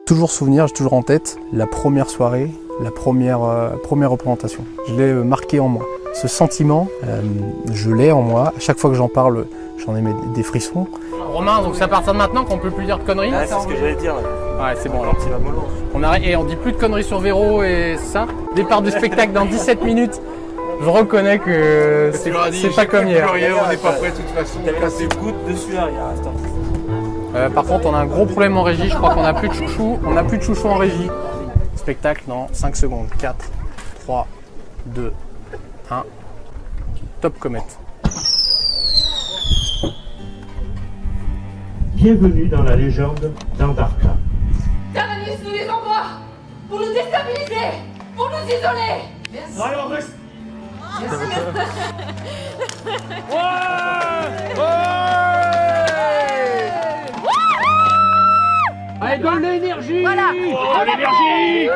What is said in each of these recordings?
toujours souvenir, j'ai toujours en tête la première soirée, la première représentation. Je l'ai marqué en moi. Ce sentiment, je l'ai en moi. À chaque fois que j'en parle, j'en ai des frissons. Romain, donc c'est à partir de maintenant qu'on peut plus dire de conneries. Ah, c'est ce que j'allais dire. Ouais, c'est bon alors. On arrête et on dit plus de conneries sur Véro et ça. Départ du spectacle dans 17 minutes. Je reconnais que c'est pas comme hier. On n'est pas prêt de toute façon. T'avais laissé une goutte dessus là, il y a un instant. Par contre, on a un gros problème en régie. Je crois qu'on n'a plus de chouchou. On n'a plus de chouchou en régie. Spectacle dans 5 secondes. 4, 3, 2, 1. Top Comet. Bienvenue dans la légende d'Andarta. Canalis nous les envoie pour nous déstabiliser, pour nous isoler. Merci. Allez, donne l'énergie. Voilà. Oh, l'énergie.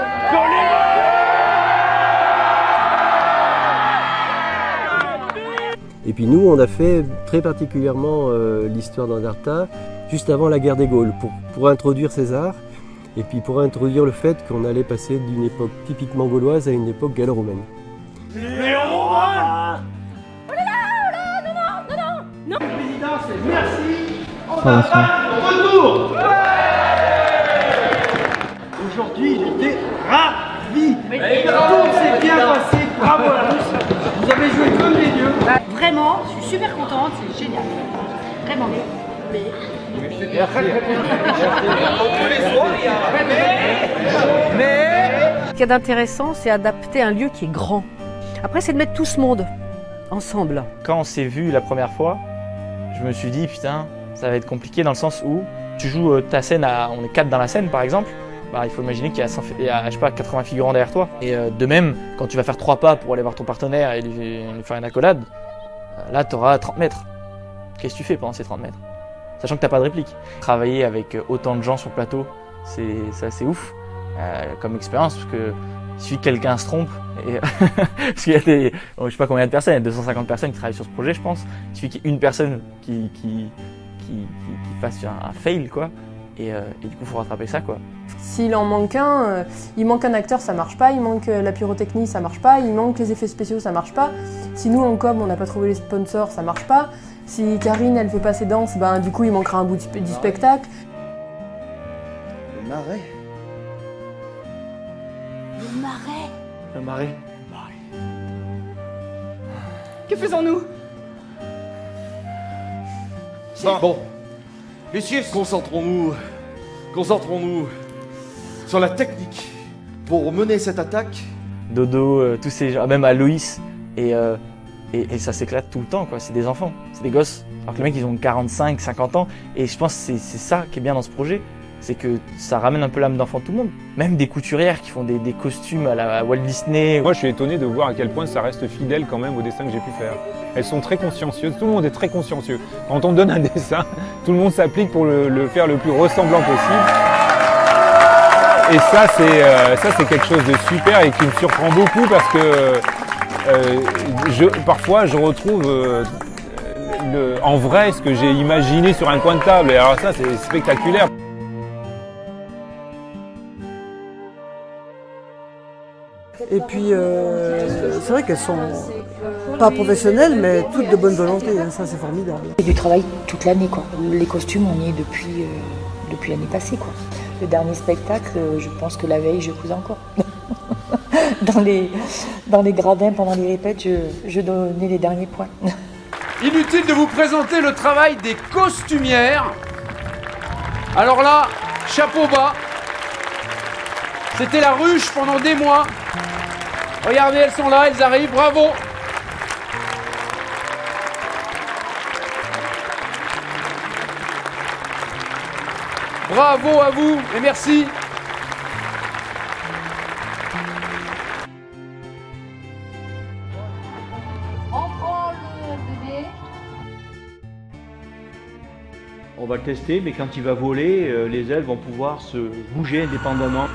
Et puis nous, on a fait très particulièrement l'histoire d'Andarta juste avant la guerre des Gaules, pour introduire César, et puis pour introduire le fait qu'on allait passer d'une époque typiquement gauloise à une époque gallo-romaine. Léon Romain. Non. Président, c'est merci. On va retour. Aujourd'hui, il était ravi. Tout s'est bien passé. Bravo à tous. Vous avez joué comme des dieux. Vraiment, je suis super contente, c'est génial. Vraiment. Ce qu'il y a d'intéressant, c'est adapter un lieu qui est grand. Après, c'est de mettre tout ce monde ensemble. Quand on s'est vu la première fois, je me suis dit putain, ça va être compliqué dans le sens où tu joues ta scène, on est 4 dans la scène par exemple. Bah, il faut imaginer qu'il y a je sais pas, 80 figurants derrière toi. Et de même, quand tu vas faire 3 pas pour aller voir ton partenaire et lui faire une accolade, là tu auras 30 mètres. Qu'est-ce que tu fais pendant ces 30 mètres? Sachant que tu n'as pas de réplique. Travailler avec autant de gens sur le plateau, c'est assez ouf comme expérience, parce que si quelqu'un se trompe, et parce qu'il y a je sais pas combien de personnes, il y a 250 personnes qui travaillent sur ce projet je pense, il suffit qu'il y ait une personne qui fasse un fail quoi. Et du coup, il faut rattraper ça, quoi. S'il en manque un, il manque un acteur, ça marche pas. Il manque la pyrotechnie, ça marche pas. Il manque les effets spéciaux, ça marche pas. Si nous, en com, on n'a pas trouvé les sponsors, ça marche pas. Si Karine, elle fait pas ses danses, ben du coup, il manquera un bout du spectacle. Le marais. Le marais. Le marais. Que faisons-nous? Bon. Messieurs, concentrons-nous sur la technique pour mener cette attaque. Dodo, tous ces gens, même Aloïs, et ça s'éclate tout le temps, quoi. C'est des enfants, c'est des gosses. Alors que les mecs, ils ont 45, 50 ans, et je pense que c'est ça qui est bien dans ce projet, c'est que ça ramène un peu l'âme d'enfant de tout le monde. Même des couturières qui font des costumes à Walt Disney. Moi, je suis étonné de voir à quel point ça reste fidèle quand même au dessin que j'ai pu faire. Elles sont très consciencieuses, tout le monde est très consciencieux. Quand on donne un dessin, tout le monde s'applique pour le faire le plus ressemblant possible. Et ça, c'est quelque chose de super et qui me surprend beaucoup parce que parfois, je retrouve en vrai ce que j'ai imaginé sur un coin de table. Et alors ça, c'est spectaculaire. Et puis, c'est vrai qu'elles sont pas professionnelles, mais toutes de bonne volonté. Hein, ça, c'est formidable. C'est du travail toute l'année, quoi. Les costumes, on y est depuis l'année passée, quoi. Le dernier spectacle, je pense que la veille, je cousais encore. dans les gradins, pendant les répètes, je donnais les derniers points. Inutile de vous présenter le travail des costumières. Alors là, chapeau bas. C'était la ruche pendant des mois. Regardez, elles sont là, elles arrivent, bravo. Bravo à vous et merci. On prend le bébé. On va le tester, mais quand il va voler, les ailes vont pouvoir se bouger indépendamment.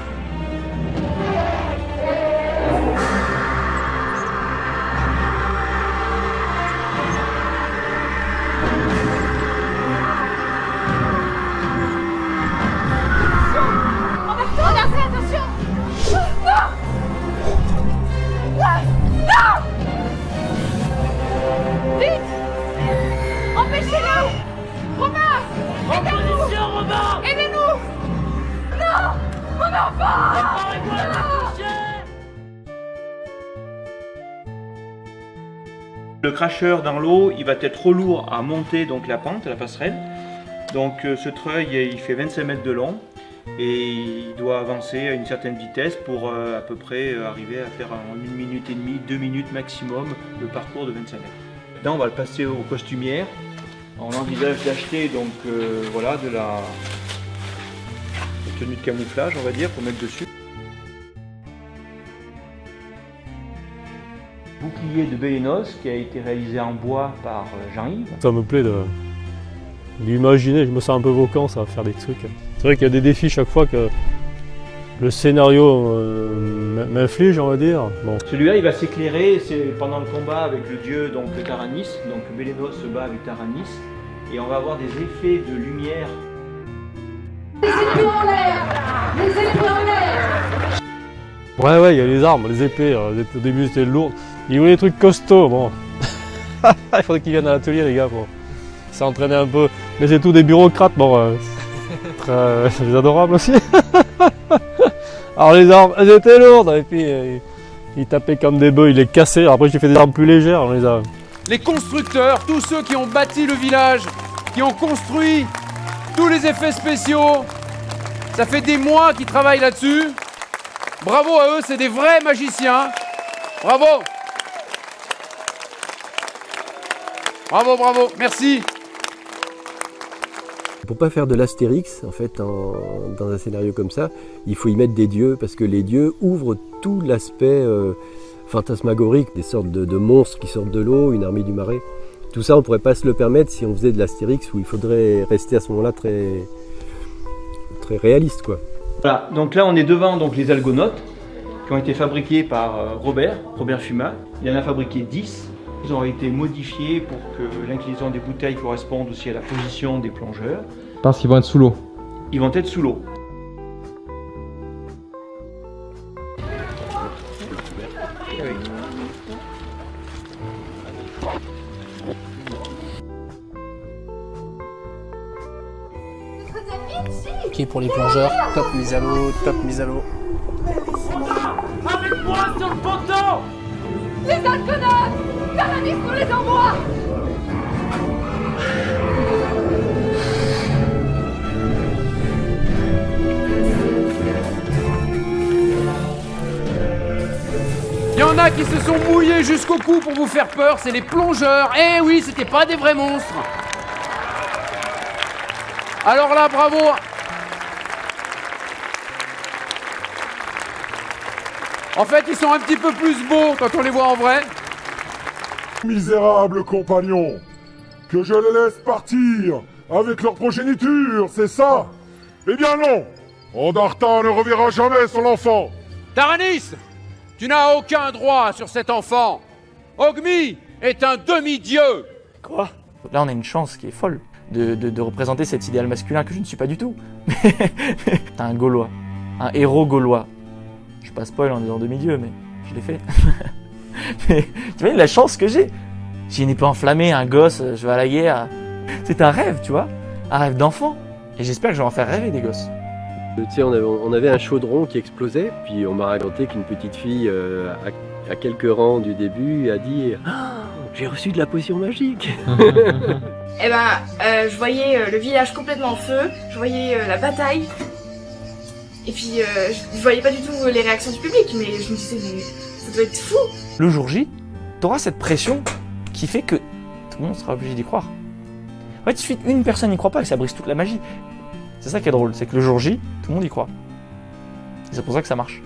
Le cracheur dans l'eau, il va être trop lourd à monter donc la pente, la passerelle. Donc ce treuil, il fait 25 mètres de long et il doit avancer à une certaine vitesse pour à peu près arriver à faire en 1 minute et demie, 2 minutes maximum le parcours de 25 mètres. Là, on va le passer aux costumières. On envisage d'acheter donc voilà de la tenue de camouflage, on va dire, pour mettre dessus. Bouclier de Bélénos qui a été réalisé en bois par Jean-Yves. Ça me plaît d'imaginer, je me sens un peu voquant, ça va faire des trucs. C'est vrai qu'il y a des défis chaque fois que le scénario m'inflige, on va dire. Bon. Celui-là, il va s'éclairer, c'est pendant le combat avec le dieu donc Taranis. Donc Bélénos se bat avec Taranis et on va avoir des effets de lumière. Les épées en l'air! Les épées en l'air! Ouais, il y a les armes, les épées. Au début, c'était lourd. Ils voulaient des trucs costauds, bon. Il faudrait qu'ils viennent à l'atelier, les gars, pour s'entraîner un peu. Mais c'est tous des bureaucrates, bon. C'est adorable aussi. Alors les armes, elles étaient lourdes, et puis ils tapaient comme des bœufs, ils les cassaient. Alors, après, j'ai fait des armes plus légères, on les a. Les constructeurs, tous ceux qui ont bâti le village, qui ont construit tous les effets spéciaux, ça fait des mois qu'ils travaillent là-dessus. Bravo à eux, c'est des vrais magiciens. Bravo. Bravo, bravo, merci. Pour pas faire de l'astérix, en fait, dans un scénario comme ça, il faut y mettre des dieux, parce que les dieux ouvrent tout l'aspect fantasmagorique, des sortes de monstres qui sortent de l'eau, une armée du marais. Tout ça, on pourrait pas se le permettre si on faisait de l'astérix, où il faudrait rester à ce moment-là très réaliste, quoi. Voilà, donc là on est devant donc, les algonautes qui ont été fabriqués par Robert Fumat. Il en a fabriqué 10. Ils ont été modifiés pour que l'inclinaison des bouteilles corresponde aussi à la position des plongeurs. Parce qu'ils vont être sous l'eau. Ils vont être sous l'eau. Ok pour les plongeurs, top mise à l'eau, top mise à l'eau. Avec moi sur le poteau! Les alconautes! Taranis pour les envoie! Il y en a qui se sont mouillés jusqu'au cou pour vous faire peur, c'est les plongeurs. Eh oui, c'était pas des vrais monstres. Alors là, bravo. En fait, ils sont un petit peu plus beaux quand on les voit en vrai. Misérables compagnons, que je les laisse partir avec leur progéniture, c'est ça? Eh bien non, Andarta ne reverra jamais son enfant. Taranis, tu n'as aucun droit sur cet enfant. Ogmi est un demi-dieu. Quoi? Là, on a une chance qui est folle de représenter cet idéal masculin que je ne suis pas du tout. T'as un Gaulois, un héros gaulois. Je pas spoil en disant demi-dieu, mais je l'ai fait. Mais tu vois la chance que j'ai. J'ai une épée enflammée, un gosse, je vais à la guerre. C'est un rêve, tu vois, un rêve d'enfant. Et j'espère que je vais en faire rêver des gosses. Tu sais, on avait un chaudron qui explosait, puis on m'a raconté qu'une petite fille à quelques rangs du début a dit « J'ai reçu de la potion magique !» Eh ben, je voyais le village complètement en feu, je voyais la bataille. Et puis, je voyais pas du tout les réactions du public, mais je me disais, mais ça doit être fou. Le jour J, t'auras cette pression qui fait que tout le monde sera obligé d'y croire. En fait, il suffit qu'une personne n'y croit pas et ça brise toute la magie. C'est ça qui est drôle, c'est que le jour J, tout le monde y croit. Et c'est pour ça que ça marche.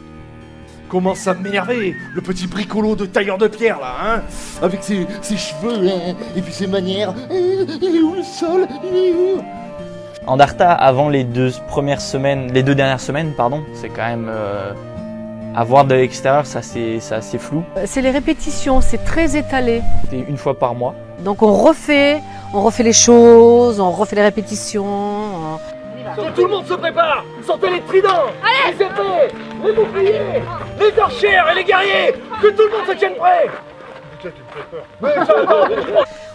Commence à m'énerver, le petit bricolo de tailleur de pierre là, hein, avec ses cheveux, hein, et puis ses manières. Il est où le sol? Il est où? Andarta, avant les deux dernières semaines, c'est quand même à voir de l'extérieur, c'est assez flou. C'est les répétitions, c'est très étalé. C'était une fois par mois. Donc on refait les choses, on refait les répétitions. Tout le monde se prépare. Sortez les tridents, les épées, les boucliers, les archères et les guerriers. Que tout le monde se tienne prêt.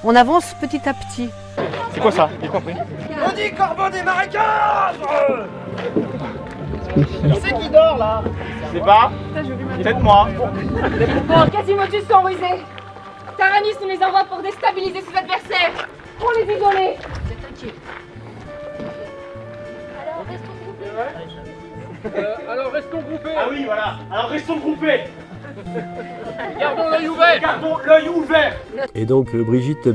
On avance petit à petit. C'est quoi ça? J'ai compris. On dit corbeau des marécages. Qui c'est qui dort là? Je sais pas. Peut-être moi. Bon, Quasimotus sont rusés. Taranis nous les envoie pour déstabiliser ses adversaires, pour les isoler. Alors restons groupés. Ah oui, voilà. Alors restons groupés. Gardons l'œil ouvert. Gardons l'œil ouvert. Et donc Brigitte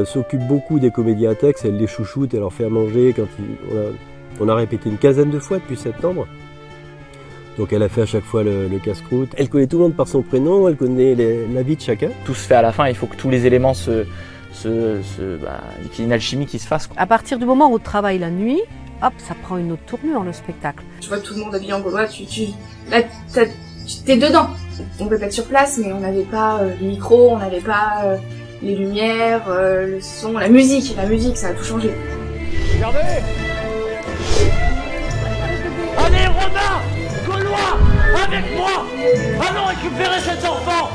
s'occupe beaucoup des comédiens à texte, elle les chouchoute, elle leur fait à manger. On a répété une quinzaine de fois depuis septembre. Donc elle a fait à chaque fois le casse-croûte. Elle connaît tout le monde par son prénom, elle connaît la vie de chacun. Tout se fait à la fin, il faut que tous les éléments qu'il y ait une alchimie qui se fasse. À partir du moment où on travaille la nuit, hop, ça prend une autre tournure le spectacle. Tu vois tout le monde habillé en gaulois, là t'es dedans. On répète sur place, mais on n'avait pas le micro, on n'avait pas les lumières, le son, la musique, ça a tout changé. Regardez! Allez, Romain! Gaulois! Avec moi! Allons récupérer cet enfant!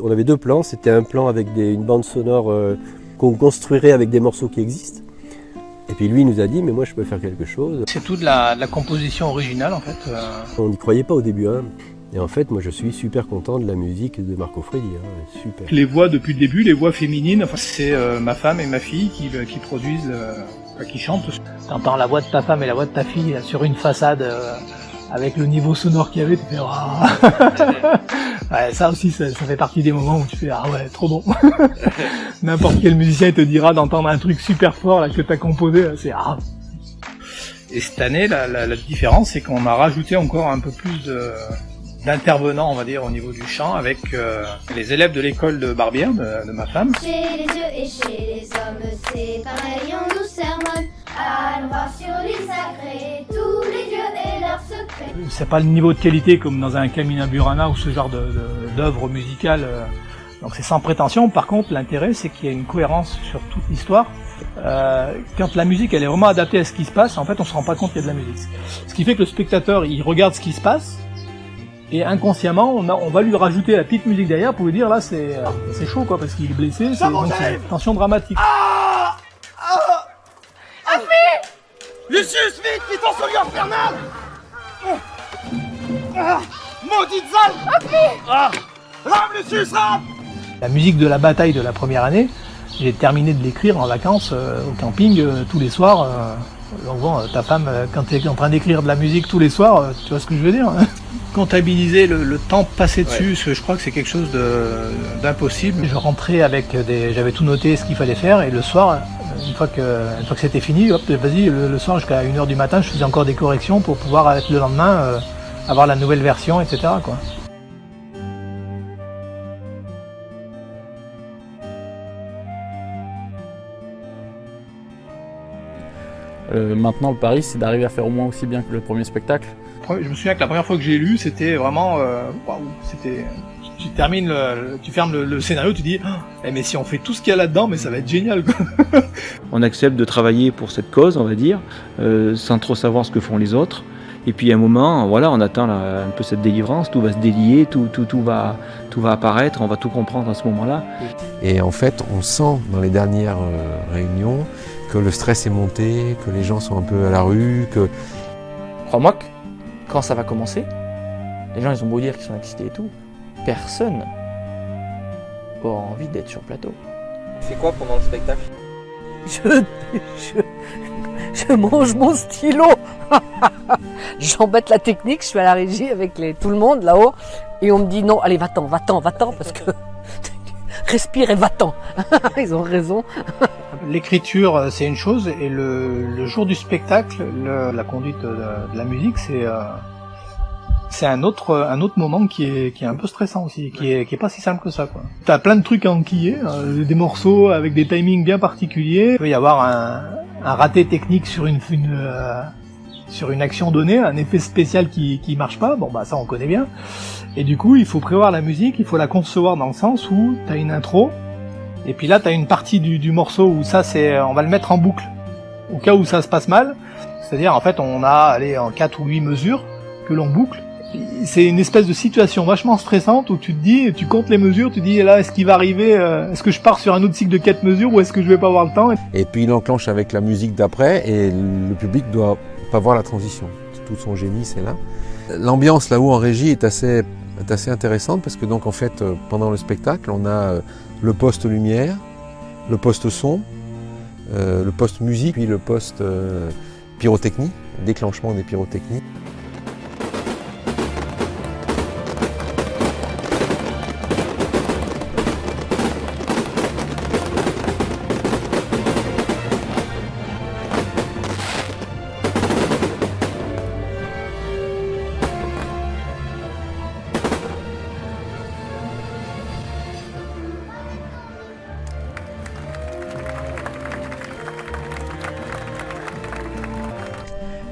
On avait deux plans, c'était un plan avec une bande sonore qu'on construirait avec des morceaux qui existent. Et puis lui il nous a dit, mais moi je peux faire quelque chose. C'est tout de la composition originale en fait. On n'y croyait pas au début, hein. Et en fait, moi je suis super content de la musique de Marco Freddi, hein. Super. Les voix depuis le début, les voix féminines, enfin, c'est ma femme et ma fille qui produisent, qui chantent. T'entends la voix de ta femme et la voix de ta fille sur une façade avec le niveau sonore qu'il y avait, tu fais ouais, ça aussi ça fait partie des moments où tu fais ah ouais, trop bon. N'importe quel musicien te dira d'entendre un truc super fort là que t'as composé, c'est ah. Et cette année, la différence, c'est qu'on a rajouté encore un peu plus d'intervenants, on va dire, au niveau du chant, avec les élèves de l'école de Barbière, de ma femme. Chez les dieux et chez les hommes, c'est pareil, on nous sermonne. Allons voir sur l'île sacrée tous les dieux et leurs secrets. C'est pas le niveau de qualité comme dans un Carmina Burana ou ce genre d'œuvre musicale. Donc c'est sans prétention. Par contre, l'intérêt, c'est qu'il y a une cohérence sur toute l'histoire. Quand la musique elle est vraiment adaptée à ce qui se passe, en fait, on se rend pas compte qu'il y a de la musique. Ce qui fait que le spectateur, il regarde ce qui se passe. Et inconsciemment, on va lui rajouter la petite musique derrière pour lui dire là c'est chaud quoi parce qu'il est blessé, donc c'est une tension dramatique. Lucius, vite, vite en solio infernal! Maudite sale! Rame, Lucius, rame! La musique de la bataille de la première année, j'ai terminé de l'écrire en vacances au camping tous les soirs. Donc bon, ta femme, quand tu es en train d'écrire de la musique tous les soirs, tu vois ce que je veux dire? Comptabiliser le temps passé dessus, je crois que c'est quelque chose d'impossible. Je rentrais avec j'avais tout noté ce qu'il fallait faire et le soir, une fois que c'était fini, hop, vas-y, le soir jusqu'à 1h du matin, je faisais encore des corrections pour pouvoir le lendemain avoir la nouvelle version, etc. quoi. Maintenant, le pari, c'est d'arriver à faire au moins aussi bien que le premier spectacle. Je me souviens que la première fois que j'ai lu, c'était vraiment... waouh, c'était... Tu fermes le scénario, tu dis mais si on fait tout ce qu'il y a là-dedans, mais ça va être génial quoi. On accepte de travailler pour cette cause, on va dire, sans trop savoir ce que font les autres. Et puis à un moment, voilà, on attend un peu cette délivrance, tout va se délier, tout va apparaître, on va tout comprendre à ce moment-là. Et en fait, on sent dans les dernières réunions que le stress est monté, que les gens sont un peu à la rue, que... Crois-moi que quand ça va commencer, les gens ils ont beau dire qu'ils sont excités et tout, personne aura envie d'être sur plateau. C'est quoi pendant le spectacle? Je mange mon stylo. J'embête la technique, je suis à la régie avec tout le monde là-haut et on me dit non, allez va-t'en parce que respire et va-t'en. Ils ont raison. L'écriture c'est une chose et le jour du spectacle, la conduite de la musique c'est un autre moment qui est un peu stressant aussi, qui est pas si simple que ça quoi. T'as plein de trucs à enquiller, des morceaux avec des timings bien particuliers. Il peut y avoir un raté technique sur une action donnée, un effet spécial qui marche pas. Bon bah ça on connaît bien. Et du coup il faut prévoir la musique, il faut la concevoir dans le sens où t'as une intro et puis là t'as une partie du morceau où ça on va le mettre en boucle au cas où ça se passe mal. C'est-à-dire en fait on a en 4 ou 8 mesures que l'on boucle. c'est une espèce de situation vachement stressante où tu te dis, tu comptes les mesures, tu dis là, est-ce qu'il va arriver, est-ce que je pars sur un autre cycle de 4 mesures ou est-ce que je vais pas avoir le temps? Et puis il enclenche avec la musique d'après et le public doit pas voir la transition. Tout son génie, c'est là. L'ambiance là-haut en régie est assez intéressante parce que donc en fait, pendant le spectacle, on a le poste lumière, le poste son, le poste musique, puis le poste pyrotechnie, déclenchement des pyrotechnies.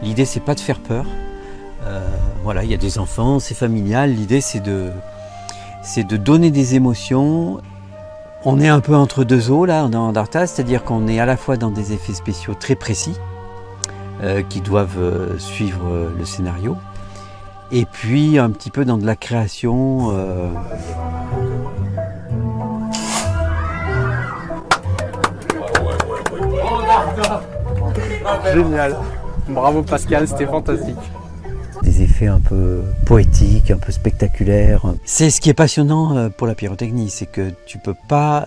L'idée, c'est pas de faire peur. Voilà, il y a des enfants, c'est familial. L'idée, c'est de donner des émotions. On est un peu entre deux eaux là dans Andarta, c'est-à-dire qu'on est à la fois dans des effets spéciaux très précis qui doivent suivre le scénario, et puis un petit peu dans de la création. Génial. Bravo Pascal, c'était fantastique. Des effets un peu poétiques, un peu spectaculaires. C'est ce qui est passionnant pour la pyrotechnie, c'est que tu peux pas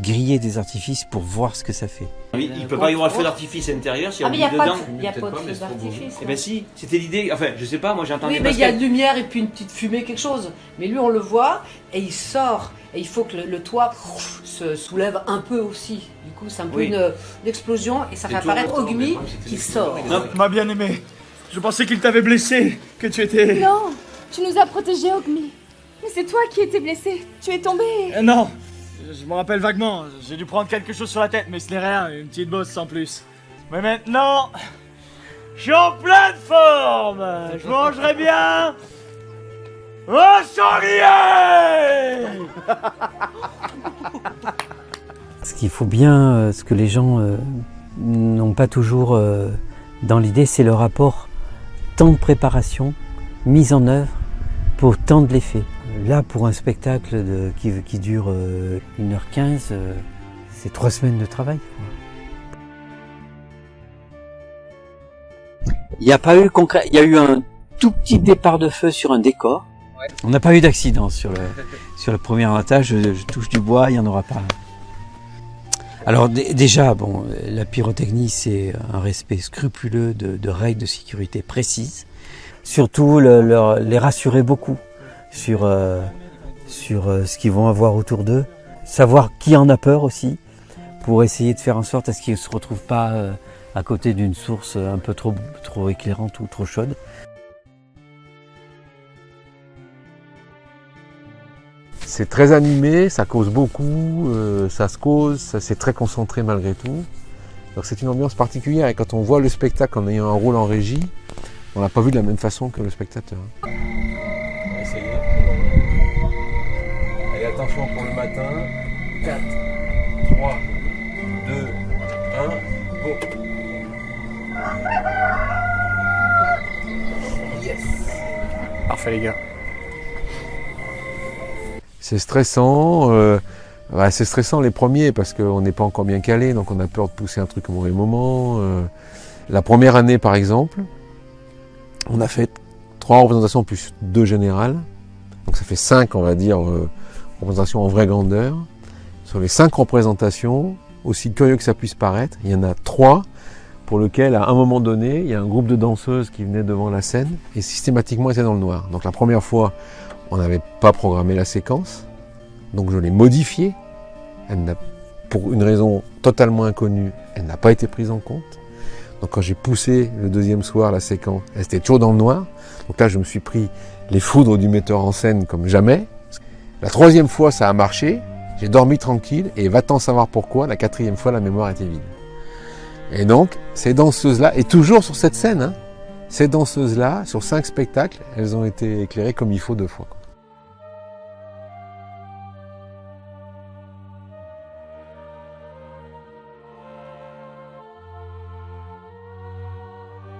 griller des artifices pour voir ce que ça fait. Il peut pas y avoir le feu d'artifice intérieur si on est dedans. Il n'y a pas de feu d'artifice. Eh ben si, c'était l'idée. Enfin, je sais pas, moi j'ai entendu. Oui, mais il y a de lumière et puis une petite fumée, quelque chose. Mais lui, on le voit et il sort. Et il faut que le toit se soulève un peu aussi. Du coup, c'est un peu une explosion et ça fait apparaître Ogmi qui sort. Non, tu m'as bien aimé. Je pensais qu'il t'avait blessé, que tu étais... Non, tu nous as protégés, Ogmi. Mais c'est toi qui étais blessé. Tu es tombé. Non, je me rappelle vaguement. J'ai dû prendre quelque chose sur la tête, mais ce n'est rien, une petite bosse sans plus. Mais maintenant, je suis en pleine forme. Je mangerai bien. Un sanglier. Ce qu'il faut bien, ce que les gens n'ont pas toujours dans l'idée, c'est le rapport temps de préparation, mise en œuvre pour tant de l'effet. Là, pour un spectacle qui dure 1h15, c'est 3 semaines de travail. Il n'y a pas eu concret, il y a eu un tout petit départ de feu sur un décor. Ouais. On n'a pas eu d'accident sur le premier étage, je touche du bois, il n'y en aura pas. Alors déjà, bon, la pyrotechnie, c'est un respect scrupuleux de règles de sécurité précises. Surtout les rassurer beaucoup sur ce qu'ils vont avoir autour d'eux. Savoir qui en a peur aussi, pour essayer de faire en sorte à ce qu'ils ne se retrouvent pas à côté d'une source un peu trop éclairante ou trop chaude. C'est très animé, ça cause beaucoup, c'est très concentré malgré tout. Donc c'est une ambiance particulière et quand on voit le spectacle en ayant un rôle en régie, on l'a pas vu de la même façon que le spectateur. On va essayer. Allez, attention pour le matin. 4, 3, 2, 1, go. Yes. Parfait les gars. C'est stressant, c'est stressant les premiers parce qu'on n'est pas encore bien calé, donc on a peur de pousser un truc au mauvais moment. La première année par exemple, on a fait 3 représentations plus 2 générales, donc ça fait 5 on va dire représentations en vraie grandeur. Sur les 5 représentations, aussi curieux que ça puisse paraître, il y en a 3 pour lesquelles à un moment donné, il y a un groupe de danseuses qui venait devant la scène et systématiquement étaient dans le noir. Donc la première fois, on n'avait pas programmé la séquence, donc je l'ai modifiée. Pour une raison totalement inconnue, elle n'a pas été prise en compte. Donc quand j'ai poussé le deuxième soir la séquence, elle était toujours dans le noir. Donc là, je me suis pris les foudres du metteur en scène comme jamais. La 3e fois, ça a marché. J'ai dormi tranquille et va-t'en savoir pourquoi, la 4e fois, la mémoire était vide. Et donc, ces danseuses-là, et toujours sur cette scène, hein, ces danseuses-là, sur 5 spectacles, elles ont été éclairées comme il faut 2 fois.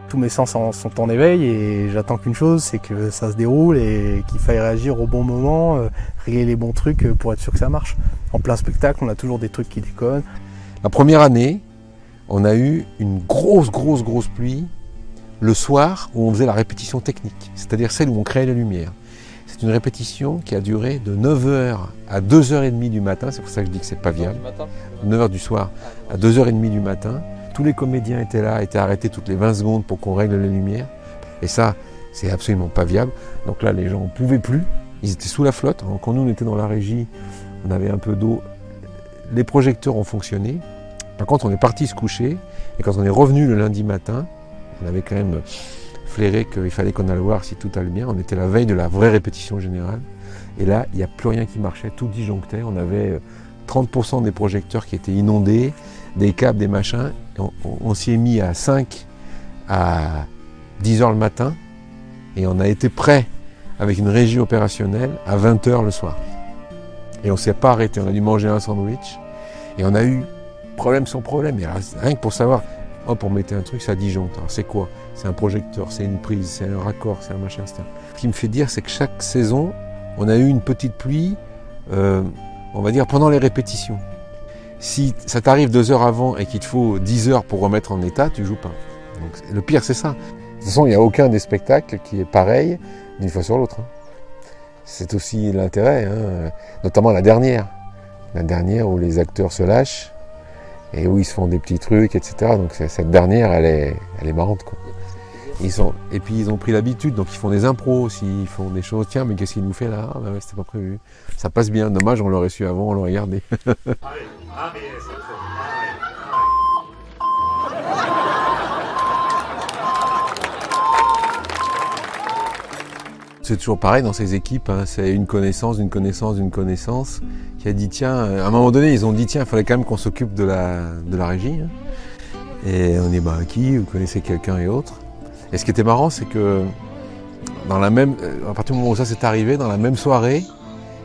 Tous mes sens sont en éveil et j'attends qu'une chose, c'est que ça se déroule et qu'il faille réagir au bon moment, régler les bons trucs pour être sûr que ça marche. En plein spectacle, on a toujours des trucs qui déconnent. La première année, on a eu une grosse pluie le soir où on faisait la répétition technique, c'est-à-dire celle où on créait les lumières. C'est une répétition qui a duré de 9h à 2h30 du matin, c'est pour ça que je dis que c'est pas viable. 9h du soir à 2h30 du matin. Tous les comédiens étaient là, étaient arrêtés toutes les 20 secondes pour qu'on règle les lumières. Et ça, c'est absolument pas viable. Donc là, les gens ne pouvaient plus. Ils étaient sous la flotte. Alors, quand nous, on était dans la régie, on avait un peu d'eau. Les projecteurs ont fonctionné. Par contre, on est parti se coucher. Et quand on est revenu le lundi matin, on avait quand même flairé qu'il fallait qu'on aille voir si tout allait bien. On était la veille de la vraie répétition générale. Et là, il n'y a plus rien qui marchait. Tout disjonctait. On avait 30% des projecteurs qui étaient inondés, des câbles, des machins. On s'y est mis à 5 à 10h le matin et on a été prêt avec une régie opérationnelle à 20h le soir. Et on ne s'est pas arrêté, on a dû manger un sandwich et on a eu problème sur problème. Et rien que pour savoir, hop, on mettait un truc, ça disjoncte. Alors c'est quoi? C'est un projecteur, c'est une prise, c'est un raccord, c'est un machin, etc. Ce qui me fait dire, c'est que chaque saison, on a eu une petite pluie, on va dire, pendant les répétitions. Si ça t'arrive 2 heures avant et qu'il te faut 10 heures pour remettre en état, tu joues pas. Donc, le pire, c'est ça. De toute façon, il n'y a aucun des spectacles qui est pareil d'une fois sur l'autre. C'est aussi l'intérêt, notamment la dernière. La dernière où les acteurs se lâchent et où ils se font des petits trucs, etc. Donc cette dernière, elle est marrante, quoi. Et puis ils ont pris l'habitude, donc ils font des impros aussi, ils font des choses. Tiens, mais qu'est-ce qu'il nous fait là? Ah, bah ouais, c'était pas prévu. Ça passe bien, dommage, on l'aurait su avant, on l'aurait gardé. C'est toujours pareil dans ces équipes, c'est une connaissance qui a dit tiens, à un moment donné ils ont dit tiens, il fallait quand même qu'on s'occupe de la régie. Et on est qui, vous connaissez quelqu'un et autres. Et ce qui était marrant, c'est que à partir du moment où ça s'est arrivé, dans la même soirée,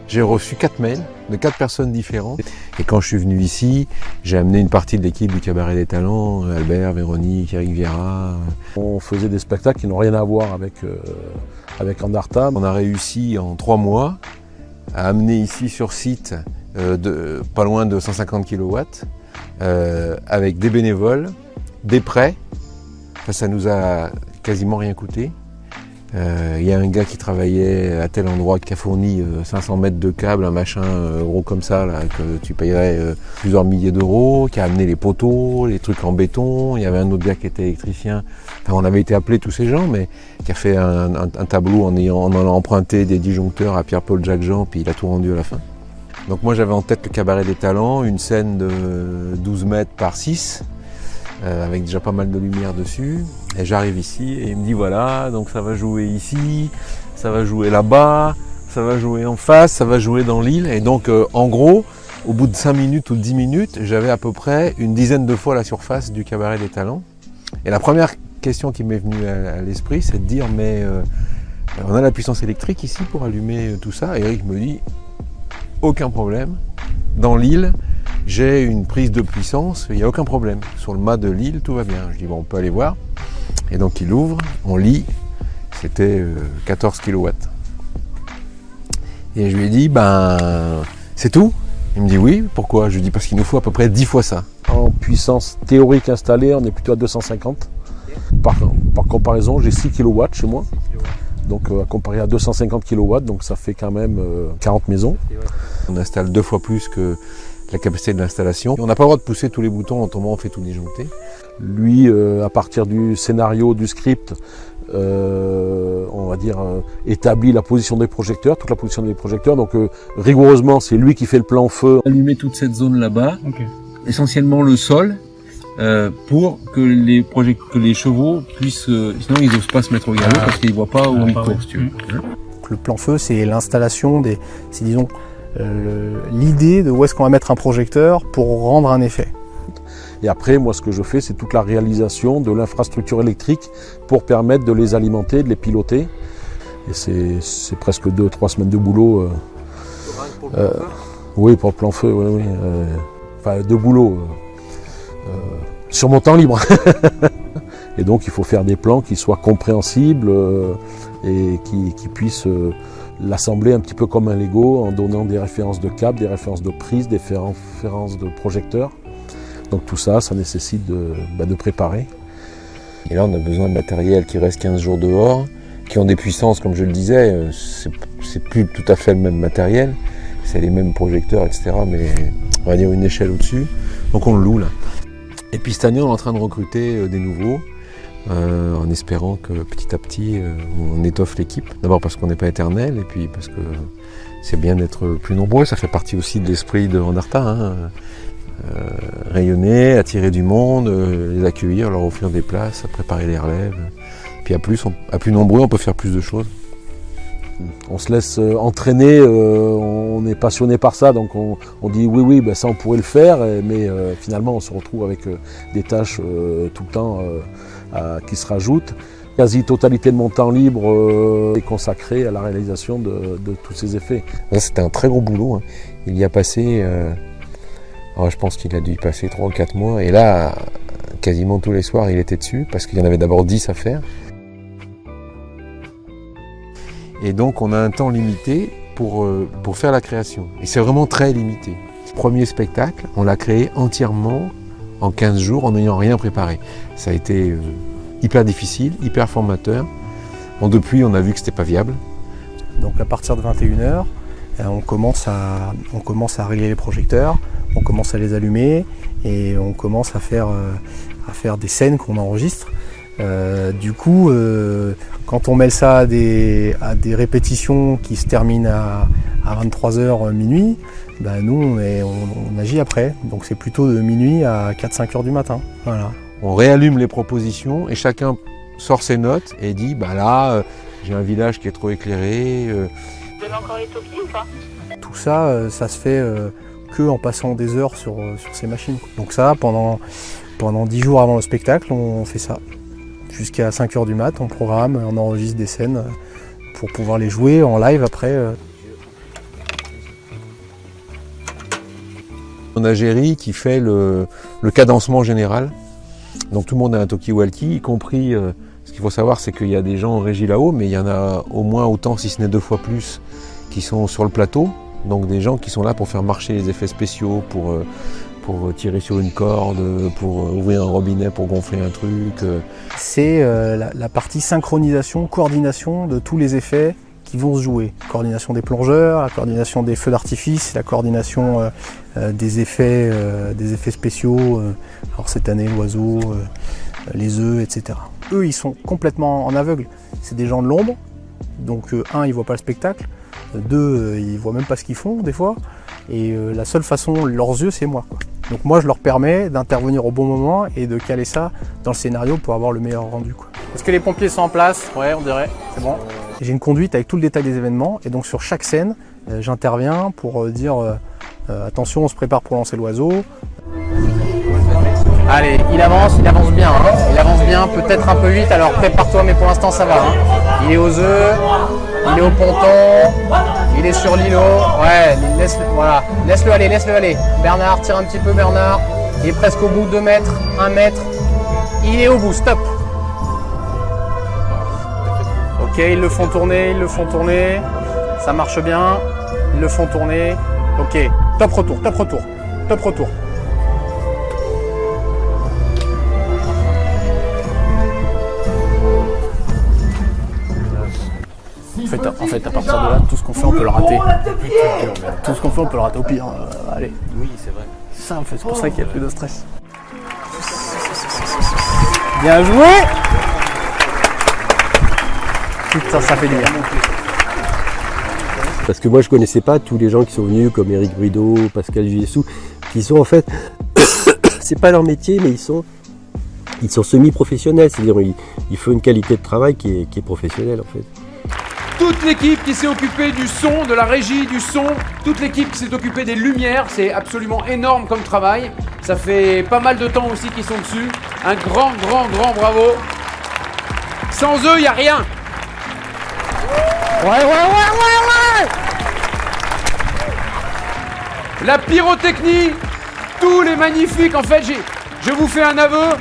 j'ai reçu 4 mails de 4 personnes différentes. Et quand je suis venu ici, j'ai amené une partie de l'équipe du Cabaret des Talents, Albert, Véronique, Eric Viera. On faisait des spectacles qui n'ont rien à voir avec Andarta. On a réussi en 3 mois à amener ici sur site pas loin de 150 kW, avec des bénévoles, des prêts. Enfin, ça nous a quasiment rien coûté. Il y a un gars qui travaillait à tel endroit qui a fourni 500 mètres de câble, un machin gros comme ça, là, que tu payerais plusieurs milliers d'euros, qui a amené les poteaux, les trucs en béton. Il y avait un autre gars qui était électricien. Enfin, on avait été appelés tous ces gens, mais qui a fait un tableau en allant emprunter des disjoncteurs à Pierre-Paul Jacques-Jean, puis il a tout rendu à la fin. Donc moi j'avais en tête le Cabaret des Talents, une scène de 12 mètres par 6, avec déjà pas mal de lumière dessus. Et j'arrive ici et il me dit voilà, donc ça va jouer ici, ça va jouer là-bas, ça va jouer en face, ça va jouer dans l'île. Et donc en gros, au bout de 5 minutes ou 10 minutes, j'avais à peu près une dizaine de fois la surface du Cabaret des Talents. Et la première question qui m'est venue à l'esprit, c'est de dire mais on a la puissance électrique ici pour allumer tout ça. Et Eric me dit aucun problème, dans l'île, j'ai une prise de puissance, il n'y a aucun problème. Sur le mât de l'île, tout va bien. Je dis bon, on peut aller voir. Et donc il ouvre, on lit, c'était 14 kW. Et je lui ai dit, c'est tout? Il me dit oui, pourquoi? Je lui dis parce qu'il nous faut à peu près 10 fois ça. En puissance théorique installée, on est plutôt à 250. Par comparaison, j'ai 6 kW chez moi. Donc à comparer à 250 kW, donc ça fait quand même 40 maisons. On installe 2 fois plus que la capacité de l'installation. On n'a pas le droit de pousser tous les boutons, autrement on fait tout disjoncter. Lui, à partir du scénario, du script, on va dire, établit la position des projecteurs, toute la position des projecteurs. Donc rigoureusement, c'est lui qui fait le plan feu. Allumer toute cette zone là-bas, essentiellement le sol, pour que les chevaux puissent, sinon ils n'osent pas se mettre au galop parce qu'ils ne voient pas où ils courent, si tu veux. Le plan feu, c'est l'installation c'est disons l'idée de où est-ce qu'on va mettre un projecteur pour rendre un effet. Et après, moi, ce que je fais, c'est toute la réalisation de l'infrastructure électrique pour permettre de les alimenter, de les piloter. Et c'est presque 2-3 semaines de boulot. Oui, pour le plan feu, oui. Enfin, de boulot. Sur mon temps libre. Et donc il faut faire des plans qui soient compréhensibles et qui puissent l'assembler un petit peu comme un Lego en donnant des références de câbles, des références de prise, des références de projecteurs. Donc tout ça, ça nécessite de préparer. Et là on a besoin de matériel qui reste 15 jours dehors, qui ont des puissances, comme je le disais, c'est plus tout à fait le même matériel, c'est les mêmes projecteurs, etc. Mais on va dire une échelle au-dessus. Donc on le loue là. Et puis cette année on est en train de recruter des nouveaux, en espérant que petit à petit on étoffe l'équipe. D'abord parce qu'on n'est pas éternel, et puis parce que c'est bien d'être plus nombreux, ça fait partie aussi de l'esprit de Endarta, hein. Rayonner, attirer du monde, les accueillir, leur offrir des places, préparer les relèves. Puis à plus nombreux, on peut faire plus de choses. On se laisse entraîner, on est passionné par ça, donc on dit oui, ben ça on pourrait le faire, mais finalement on se retrouve avec des tâches tout le temps qui se rajoutent. Quasi-totalité de mon temps libre est consacré à la réalisation de tous ces effets. C'était un très gros boulot, hein. Il y a passé... Alors je pense qu'il a dû y passer 3 ou 4 mois, et là, quasiment tous les soirs, il était dessus, parce qu'il y en avait d'abord 10 à faire. Et donc on a un temps limité pour faire la création. Et c'est vraiment très limité. Le premier spectacle, on l'a créé entièrement en 15 jours, en n'ayant rien préparé. Ça a été hyper difficile, hyper formateur. Bon, depuis, on a vu que c'était pas viable. Donc à partir de 21h, on commence à régler les projecteurs, on commence à les allumer et on commence à faire des scènes qu'on enregistre. Du coup, quand on mêle ça à des répétitions qui se terminent à 23h minuit, ben nous on agit après. Donc c'est plutôt de minuit à 4-5 heures du matin. Voilà. On réallume les propositions et chacun sort ses notes et dit bah là j'ai un village qui est trop éclairé. Vous avez encore les topies ou pas? Tout ça, ça se fait que en passant des heures sur ces machines. Donc ça, pendant 10 jours avant le spectacle, on fait ça. Jusqu'à 5 heures du mat, on programme, on enregistre des scènes pour pouvoir les jouer en live après. On a Géry qui fait le cadencement général. Donc tout le monde a un talkie-walkie, y compris, ce qu'il faut savoir, c'est qu'il y a des gens en régie là-haut, mais il y en a au moins autant, si ce n'est 2 fois plus, qui sont sur le plateau. Donc des gens qui sont là pour faire marcher les effets spéciaux, pour tirer sur une corde, pour ouvrir un robinet, pour gonfler un truc. C'est la partie synchronisation, coordination de tous les effets qui vont se jouer. Coordination des plongeurs, la coordination des feux d'artifice, la coordination des effets spéciaux. Alors cette année, l'oiseau, les œufs, etc. Eux, ils sont complètement en aveugle. C'est des gens de l'ombre. Donc un, ils voient pas le spectacle. 2, ils voient même pas ce qu'ils font des fois. Et la seule façon, leurs yeux, c'est moi, quoi. Donc moi, je leur permets d'intervenir au bon moment et de caler ça dans le scénario pour avoir le meilleur rendu, quoi. Est-ce que les pompiers sont en place? Ouais, on dirait, c'est bon. J'ai une conduite avec tout le détail des événements et donc sur chaque scène, j'interviens pour dire attention, on se prépare pour lancer l'oiseau. Allez, il avance bien, hein. Il avance bien, peut-être un peu vite, alors prépare-toi, mais pour l'instant ça va, hein. Il est aux œufs, il est au ponton, il est sur l'îlot, ouais, laisse-le aller. Bernard, tire un petit peu Bernard, il est presque au bout, 2 mètres, 1 mètre, il est au bout, stop. Ok, ils le font tourner, ça marche bien, ils le font tourner, ok, top retour. En fait, à partir de là, tout ce qu'on fait, on peut le rater. Tout ce qu'on fait, on peut le rater au pire. Allez. Oui, c'est vrai. Ça, en fait, c'est pour ça qu'il n'y a plus de stress. Bien joué! Putain, ça fait du bien. Parce que moi, je connaissais pas tous les gens qui sont venus, comme Eric Brideau, Pascal Giessou, qui sont en fait, c'est pas leur métier, mais ils sont semi-professionnels. C'est-à-dire, ils font une qualité de travail qui est professionnelle, en fait. Toute l'équipe qui s'est occupée du son, de la régie du son, toute l'équipe qui s'est occupée des lumières, c'est absolument énorme comme travail. Ça fait pas mal de temps aussi qu'ils sont dessus. Un grand bravo. Sans eux, il n'y a rien. Ouais. La pyrotechnie, tous les magnifiques, en fait, je vous fais un aveu,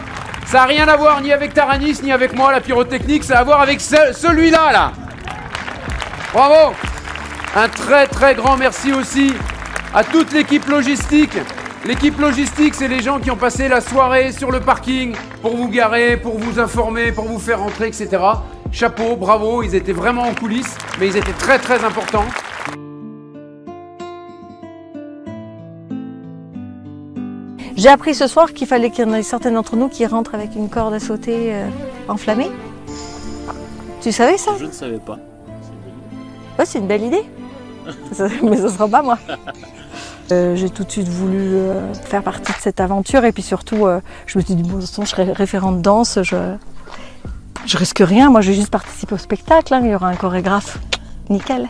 Ça n'a rien à voir ni avec Taranis, ni avec moi, la pyrotechnique, ça a à voir avec celui-là, là. Bravo. Un très très grand merci aussi à toute l'équipe logistique. L'équipe logistique, c'est les gens qui ont passé la soirée sur le parking pour vous garer, pour vous informer, pour vous faire rentrer, etc. Chapeau, bravo, ils étaient vraiment en coulisses, mais ils étaient très très importants. J'ai appris ce soir qu'il fallait qu'il y en ait certains d'entre nous qui rentrent avec une corde à sauter enflammée. Tu savais ça? Je ne savais pas. Ouais, c'est une belle idée. Mais ce sera pas moi. J'ai tout de suite voulu faire partie de cette aventure et puis surtout, je me suis dit, bon, de toute façon, je serai référente danse, je risque rien, moi je vais juste participer au spectacle, hein, il y aura un chorégraphe. Nickel.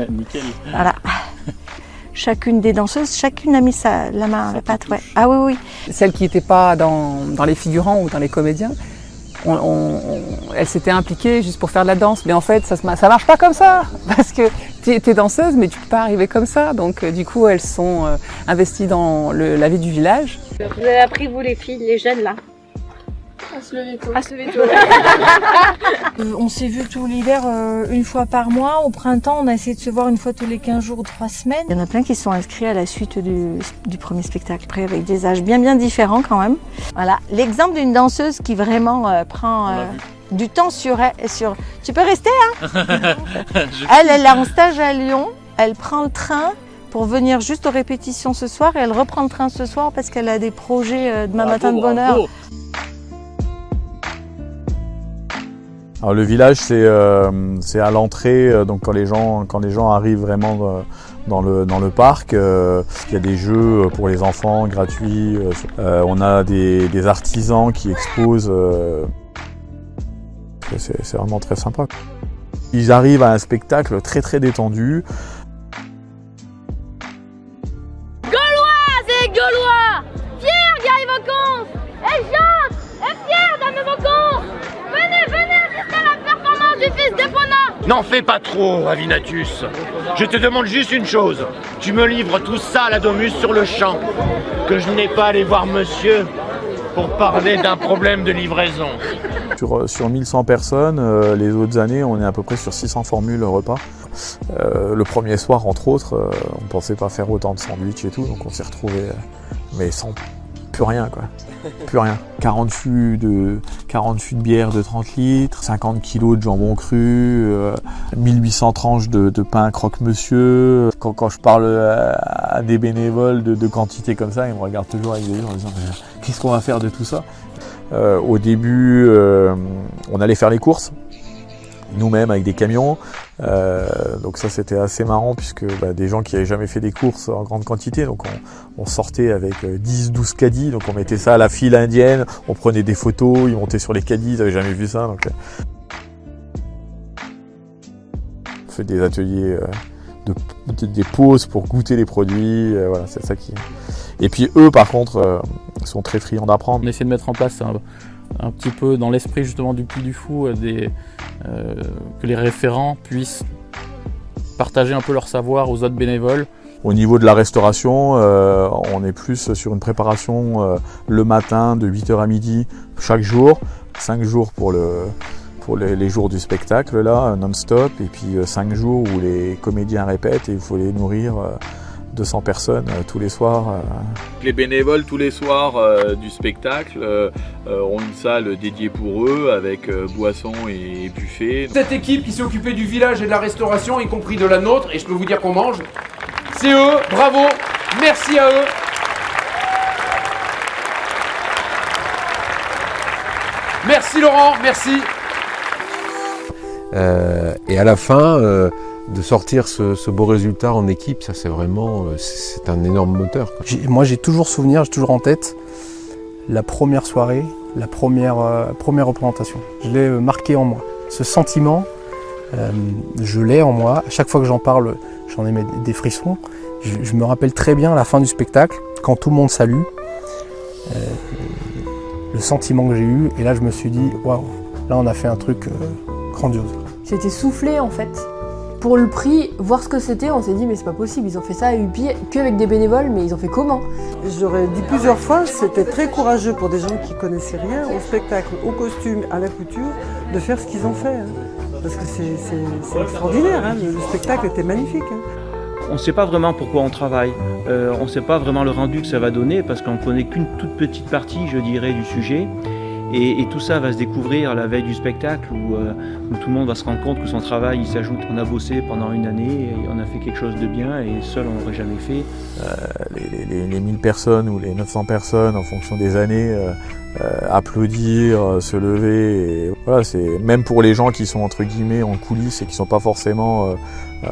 Nickel. Voilà. Chacune des danseuses, chacune a mis la main à la pâte, ouais. Ah oui, oui. Celles qui n'étaient pas dans les figurants ou dans les comédiens, elles s'étaient impliquées juste pour faire de la danse. Mais en fait, ça marche pas comme ça. Parce que t'es danseuse, mais tu peux pas arriver comme ça. Donc du coup, elles sont investies dans la vie du village. Vous avez appris, vous les filles, les jeunes là? À se lever tôt. À se lever tôt. On s'est vu tout l'hiver une fois par mois. Au printemps, on a essayé de se voir une fois tous les 15 jours ou 3 semaines. Il y en a plein qui sont inscrits à la suite du premier spectacle, après avec des âges bien différents quand même. Voilà, l'exemple d'une danseuse qui vraiment prend du temps sur elle. Tu peux rester, hein? Elle est en stage à Lyon. Elle prend le train pour venir juste aux répétitions ce soir et elle reprend le train ce soir parce qu'elle a des projets demain matin de bonne heure. Alors le village, c'est à l'entrée, donc quand les gens arrivent vraiment dans le parc, il y a des jeux pour les enfants gratuits, on a des artisans qui exposent, c'est vraiment très sympa. Ils arrivent à un spectacle très très détendu. Gaulois et Gaulois, Pierre Gary Vacances, et Jean, et Pierre Dame Vacances, venez assister à la performance du fils d'Epona. N'en fais pas trop, Avinatus. Je te demande juste une chose. Tu me livres tout ça à la Domus sur le champ. Que je n'ai pas allé voir monsieur pour parler d'un problème de livraison. Sur 1100 personnes, les autres années, on est à peu près sur 600 formules repas. Le premier soir, entre autres, on ne pensait pas faire autant de sandwichs et tout, donc on s'est retrouvés, mais sans plus rien, quoi. Plus rien. 40 fûts de bière de 30 litres, 50 kilos de jambon cru, 1800 tranches de pain croque-monsieur. Quand je parle à des bénévoles de quantité comme ça, ils me regardent toujours avec des yeux en disant « Qu'est-ce qu'on va faire de tout ça ?» Au début, on allait faire les courses, nous-mêmes avec des camions. Donc ça c'était assez marrant puisque des gens qui n'avaient jamais fait des courses en grande quantité, donc on sortait avec 10-12 caddies, donc on mettait ça à la file indienne, on prenait des photos, ils montaient sur les caddies, ils n'avaient jamais vu ça. Donc on fait des ateliers des pauses pour goûter les produits, voilà, c'est ça qui... Et puis eux par contre sont très friands d'apprendre. On essaie de mettre en place un petit peu dans l'esprit justement du Puy du Fou que les référents puissent partager un peu leur savoir aux autres bénévoles. Au niveau de la restauration, on est plus sur une préparation le matin de 8h à midi chaque jour, 5 jours pour les jours du spectacle là, non-stop, et puis 5 jours où les comédiens répètent et il faut les nourrir 200 personnes tous les soirs. Les bénévoles tous les soirs du spectacle ont une salle dédiée pour eux avec boissons et buffet. Cette équipe qui s'est occupée du village et de la restauration, y compris de la nôtre, et je peux vous dire qu'on mange, c'est eux, bravo, merci à eux. Merci Laurent, merci. Et à la fin, de sortir ce beau résultat en équipe, ça c'est vraiment c'est un énorme moteur, quoi. Moi j'ai toujours souvenir, j'ai toujours en tête la première soirée, la première représentation. Je l'ai marqué en moi. Ce sentiment, je l'ai en moi. À chaque fois que j'en parle, j'en ai des frissons. Je me rappelle très bien la fin du spectacle, quand tout le monde salue, le sentiment que j'ai eu. Et là je me suis dit, waouh, là on a fait un truc grandiose. J'étais soufflée en fait. Pour le prix, voir ce que c'était, on s'est dit mais c'est pas possible, ils ont fait ça à Upi qu'avec des bénévoles, mais ils ont fait comment? J'aurais dit plusieurs fois, c'était très courageux pour des gens qui connaissaient rien au spectacle, au costume, à la couture, de faire ce qu'ils ont fait. Parce que c'est extraordinaire, le spectacle était magnifique. On ne sait pas vraiment pourquoi on travaille, on ne sait pas vraiment le rendu que ça va donner parce qu'on ne connaît qu'une toute petite partie, je dirais, du sujet. Et tout ça va se découvrir à la veille du spectacle où tout le monde va se rendre compte que son travail, il s'ajoute, on a bossé pendant une année et on a fait quelque chose de bien et seul on n'aurait jamais fait. Les 1000 personnes ou les 900 personnes en fonction des années, applaudir, se lever, et voilà, c'est même pour les gens qui sont entre guillemets en coulisses et qui sont pas forcément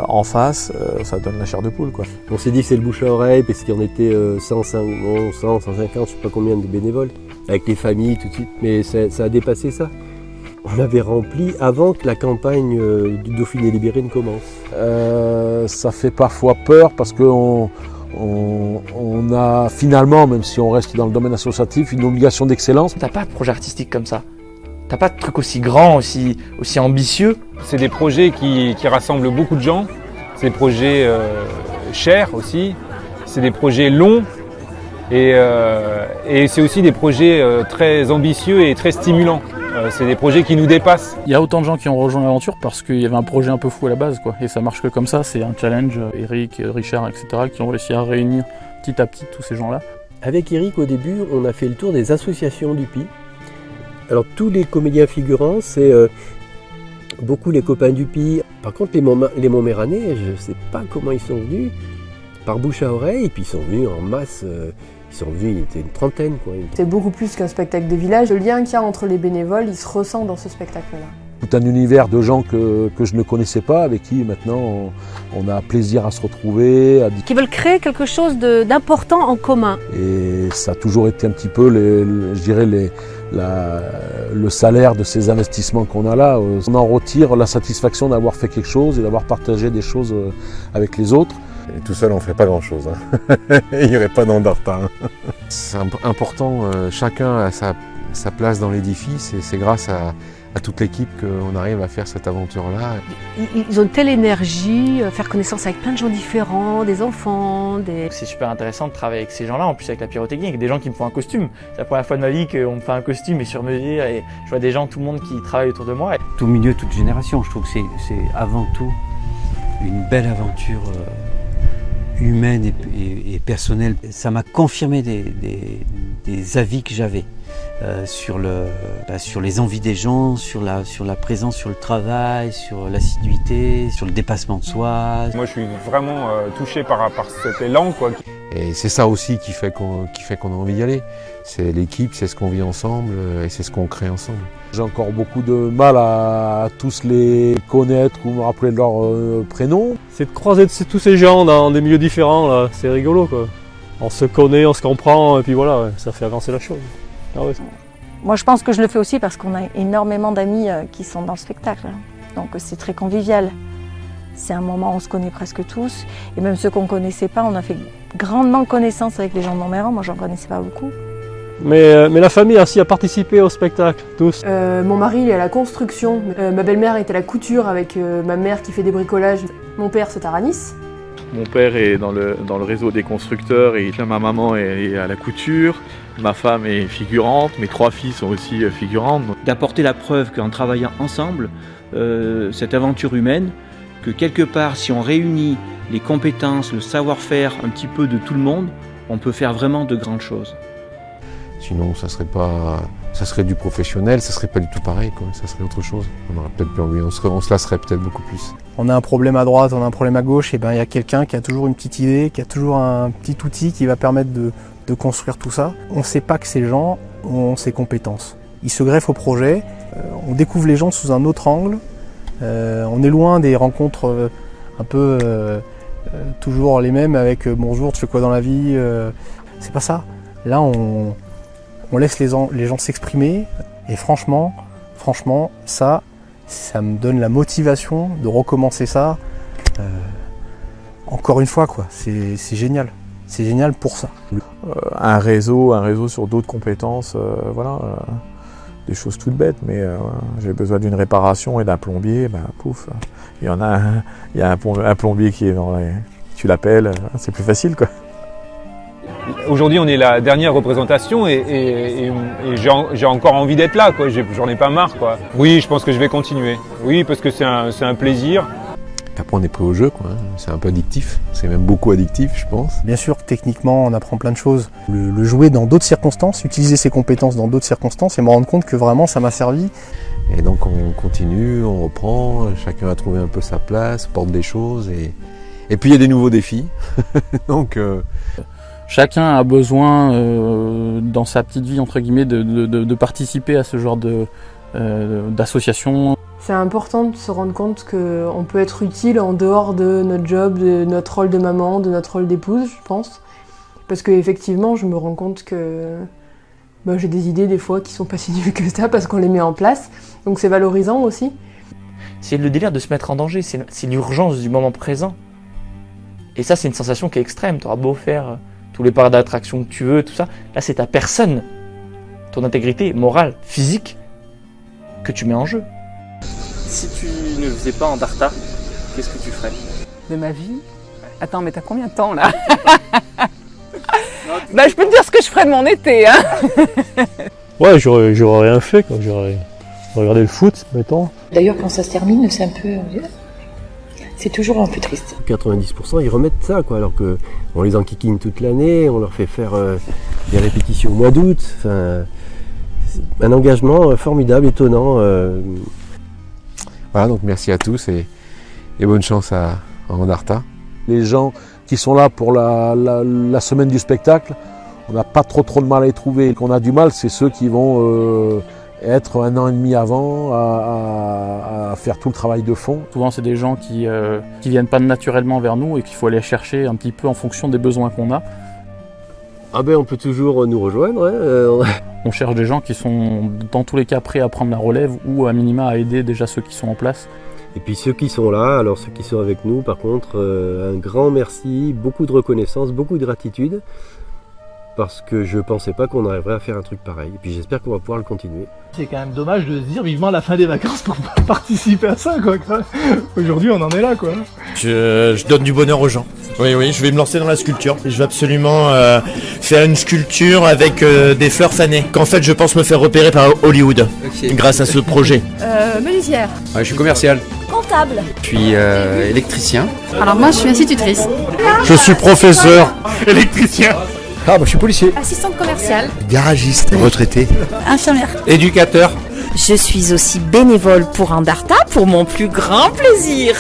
en face, ça donne la chair de poule, quoi. On s'est dit que c'est le bouche à oreille parce qu'on était 150, je sais pas combien de bénévoles, avec les familles tout de suite, mais ça a dépassé ça. On avait rempli avant que la campagne du Dauphiné libéré ne commence. Ça fait parfois peur parce qu'on a finalement, même si on reste dans le domaine associatif, une obligation d'excellence. T'as pas de projet artistique comme ça. T'as pas de truc aussi grand, aussi ambitieux. C'est des projets qui rassemblent beaucoup de gens. C'est des projets chers aussi. C'est des projets longs. Et c'est aussi des projets très ambitieux et très stimulants. C'est des projets qui nous dépassent. Il y a autant de gens qui ont rejoint l'aventure parce qu'il y avait un projet un peu fou à la base, quoi. Et ça marche que comme ça, c'est un challenge. Eric, Richard, etc. qui ont réussi à réunir petit à petit tous ces gens-là. Avec Eric, au début, on a fait le tour des associations d'Upi. Alors tous les comédiens figurants, c'est beaucoup les copains d'Upi. Par contre, les Montméranais, je ne sais pas comment ils sont venus, par bouche à oreille, et puis ils sont venus en masse. Ils sont venus, il était une trentaine, quoi. C'est beaucoup plus qu'un spectacle de village. Le lien qu'il y a entre les bénévoles, il se ressent dans ce spectacle-là. Tout un univers de gens que je ne connaissais pas, avec qui maintenant on a plaisir à se retrouver. Qui veulent créer quelque chose d'important en commun. Et ça a toujours été un petit peu, je dirais, le salaire de ces investissements qu'on a là. On en retire la satisfaction d'avoir fait quelque chose et d'avoir partagé des choses avec les autres. Et tout seul, on ne ferait pas grand-chose. Il n'y aurait pas d'Andarta. C'est important, chacun a sa place dans l'édifice et c'est grâce à toute l'équipe qu'on arrive à faire cette aventure-là. Ils ont une telle énergie, faire connaissance avec plein de gens différents, des enfants, C'est super intéressant de travailler avec ces gens-là, en plus avec la pyrotechnie, avec des gens qui me font un costume. C'est la première fois de ma vie qu'on me fait un costume et sur mesure, et je vois des gens, tout le monde qui travaille autour de moi. Tout milieu, toute génération, je trouve que c'est avant tout une belle aventure humaine et personnelle. Ça m'a confirmé des avis que j'avais sur les envies des gens, sur la présence, sur le travail, sur l'assiduité, sur le dépassement de soi. Moi je suis vraiment touché par cet élan, quoi. Et c'est ça aussi qui fait qu'on a envie d'y aller. C'est l'équipe, c'est ce qu'on vit ensemble et c'est ce qu'on crée ensemble. J'ai encore beaucoup de mal à tous les connaître ou me rappeler de leur prénom. C'est de croiser tous ces gens dans des milieux différents, là. C'est rigolo, quoi. On se connaît, on se comprend et puis voilà, ouais, ça fait avancer la chose. Ah ouais. Moi je pense que je le fais aussi parce qu'on a énormément d'amis qui sont dans le spectacle. Donc c'est très convivial. C'est un moment où on se connaît presque tous. Et même ceux qu'on ne connaissait pas, on a fait grandement connaissance avec les gens de Montméran. Moi j'en connaissais pas beaucoup. Mais la famille aussi a participé au spectacle, tous. Mon mari il est à la construction. Ma belle-mère est à la couture avec ma mère qui fait des bricolages. Mon père c'est à Ranis. Mon père est dans le réseau des constructeurs et ma maman est à la couture. Ma femme est figurante, mes 3 filles sont aussi figurantes. D'apporter la preuve qu'en travaillant ensemble, cette aventure humaine, que quelque part, si on réunit les compétences, le savoir-faire un petit peu de tout le monde, on peut faire vraiment de grandes choses. Sinon, ça serait du professionnel, ça serait pas du tout pareil, quoi. Ça serait autre chose. On aurait peut-être plus envie, on se lasserait peut-être beaucoup plus. On a un problème à droite, on a un problème à gauche, et ben il y a quelqu'un qui a toujours une petite idée, qui a toujours un petit outil qui va permettre de construire tout ça. On ne sait pas que ces gens ont ces compétences. Ils se greffent au projet, on découvre les gens sous un autre angle, on est loin des rencontres un peu toujours les mêmes avec bonjour, tu fais quoi dans la vie, c'est pas ça. Là on laisse les gens s'exprimer et franchement ça me donne la motivation de recommencer ça encore une fois, quoi. C'est génial. C'est génial pour ça. Un réseau sur d'autres compétences, voilà. des choses toutes bêtes, mais j'ai besoin d'une réparation et d'un plombier, pouf, il y en a un, il y a un plombier qui est dans les... Tu l'appelles, c'est plus facile quoi. Aujourd'hui, on est la dernière représentation et j'ai encore envie d'être là, quoi. J'en ai pas marre, quoi. Oui, je pense que je vais continuer. Oui, parce que c'est un plaisir. Après, on est pris au jeu, quoi. C'est un peu addictif. C'est même beaucoup addictif, je pense. Bien sûr, techniquement, on apprend plein de choses. Le jouer dans d'autres circonstances, utiliser ses compétences dans d'autres circonstances et me rendre compte que vraiment ça m'a servi. Et donc, on continue, on reprend. Chacun a trouvé un peu sa place, porte des choses. Et puis, il y a des nouveaux défis. Donc... Chacun a besoin, dans sa petite vie, entre guillemets, de participer à ce genre d'association. C'est important de se rendre compte qu'on peut être utile en dehors de notre job, de notre rôle de maman, de notre rôle d'épouse, je pense. Parce qu'effectivement, je me rends compte que j'ai des idées des fois qui sont pas si nulles que ça parce qu'on les met en place. Donc c'est valorisant aussi. C'est le délire de se mettre en danger, c'est l'urgence du moment présent. Et ça, c'est une sensation qui est extrême. Tu auras beau faire tous les parcs d'attraction que tu veux, tout ça. Là, c'est ta personne, ton intégrité morale, physique, que tu mets en jeu. Si tu ne le faisais pas en Darta, qu'est-ce que tu ferais? De ma vie? Attends, mais t'as combien de temps là? Je peux te dire ce que je ferais de mon été. Hein. Ouais, j'aurais rien fait, quoi. J'aurais regardé le foot, mettons. D'ailleurs, quand ça se termine, c'est un peu... C'est toujours un peu triste. 90% ils remettent ça, quoi, alors qu'on les enquiquine toute l'année, on leur fait faire des répétitions au mois d'août. Enfin, un engagement formidable, étonnant. Voilà, donc merci à tous et bonne chance à Andarta. Les gens qui sont là pour la semaine du spectacle, on n'a pas trop de mal à les trouver. Qu'on a du mal, c'est ceux qui vont être 1 an et demi avant à faire tout le travail de fond. Souvent, c'est des gens qui viennent pas naturellement vers nous et qu'il faut aller chercher un petit peu en fonction des besoins qu'on a. Ah ben, on peut toujours nous rejoindre. Hein. On cherche des gens qui sont dans tous les cas prêts à prendre la relève ou à minima à aider déjà ceux qui sont en place. Et puis ceux qui sont là, alors ceux qui sont avec nous, par contre, un grand merci, beaucoup de reconnaissance, beaucoup de gratitude. Parce que je pensais pas qu'on arriverait à faire un truc pareil. Et puis j'espère qu'on va pouvoir le continuer. C'est quand même dommage de se dire vivement la fin des vacances pour participer à ça, quoi. Aujourd'hui, on en est là, quoi. Je donne du bonheur aux gens. Oui, je vais me lancer dans la sculpture. Je vais absolument faire une sculpture avec des fleurs fanées. Qu'en fait, je pense me faire repérer par Hollywood grâce à ce projet. Menuisière. Ouais, je suis commercial. Comptable. Je suis électricien. Alors moi, je suis institutrice. Je suis professeur. Électricien. Ah je suis policier. Assistante commerciale. Garagiste. Retraité. Infirmière. Éducateur. Je suis aussi bénévole pour Andarta pour mon plus grand plaisir.